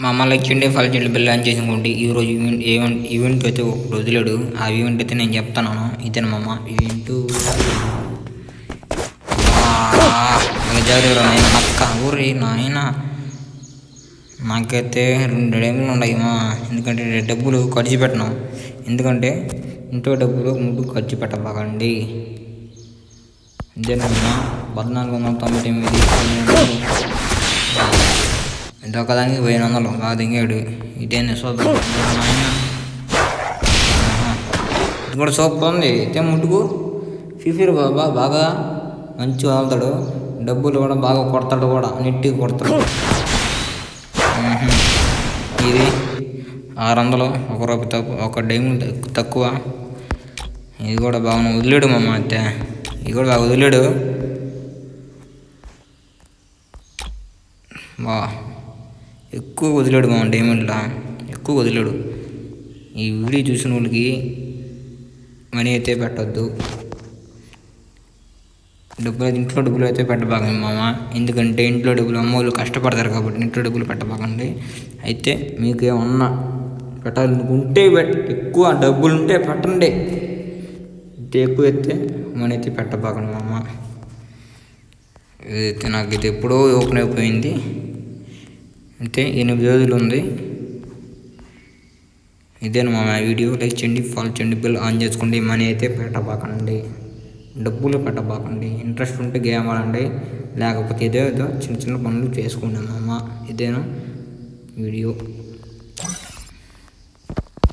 మా అమ్మ లైక్ చేయండి, ఫాలో చేయండి, బెల్ ఆన్ చేసుకోండి. ఈరోజు ఈవెంట్ అయితే ఒకటి వదిలేడు. ఆ ఈవెంట్ అయితే నేను చెప్తాను. ఇదేనా మా అమ్మ ఈవెంట్. జాగ్రత్త నాయన నక్క ఊరి నాయన. నాకైతే 2 డైమండ్లు ఉన్నాయి మా. ఎందుకంటే డబ్బులు ఖర్చు పెట్టను. ఎందుకంటే ఇంట్లో డబ్బులు ముందు ఖర్చు పెట్టబాకండి. ఇదేనమ్మా 1499. ఇదొకదానికి 1000 కాదు ఇంకేడు. ఇదేనా చూద్దాం నాయన. ఇది కూడా సూపర్ ఉంది. అయితే ముట్టుకు ఫిఫీర్ బాబా బాగా మంచిగా వదులుతాడు. డబ్బులు కూడా బాగా కొడతాడు, కూడా నెట్టిగా కొడతాడు. ఇది 600, ₹1 తక్కువ, 1 డైమండ్ తక్కువ. ఇది కూడా బాగా వదిలేడు మా అమ్మ. అయితే ఇది కూడా బాగా వదిలేడు. బా ఎక్కువ వదిలేడు మా డైమండ్లా, ఎక్కువ వదిలేడు. ఈ వీడియో చూసిన వాళ్ళకి మనీ అయితే పెట్టద్దు. ఇంట్లో డబ్బులు అయితే పెట్టబాకండి మామ. ఎందుకంటే ఇంట్లో డబ్బులు అమ్మోళ్ళు కష్టపడతారు కాబట్టి ఇంట్లో డబ్బులు పెట్టబాకండి. అయితే మీకు ఏమన్నా పెట్టాలనుకుంటే ఎక్కువ డబ్బులు ఉంటే పెట్టండి. ఇంత ఎక్కువ అయితే మనీ అయితే పెట్టబాకండి మామ. ఇదైతే నాకు ఇది ఎప్పుడో ఓపెన్ అయిపోయింది. అయితే 8 రోజులు ఉంది. ఇదేనా మా వీడియో. లైక్ చేయండి, ఫాలో చేయండి, బెల్ ఆన్ చేసుకోండి. మనీ అయితే పెట్టబాకండి, డబ్బులు పెట్టబాకండి. ఇంట్రెస్ట్ ఉంటే గేమ్ ఆడండి, లేకపోతే ఏదో చిన్న చిన్న పనులు చేసుకోండి మామ. ఇదేనా వీడియో.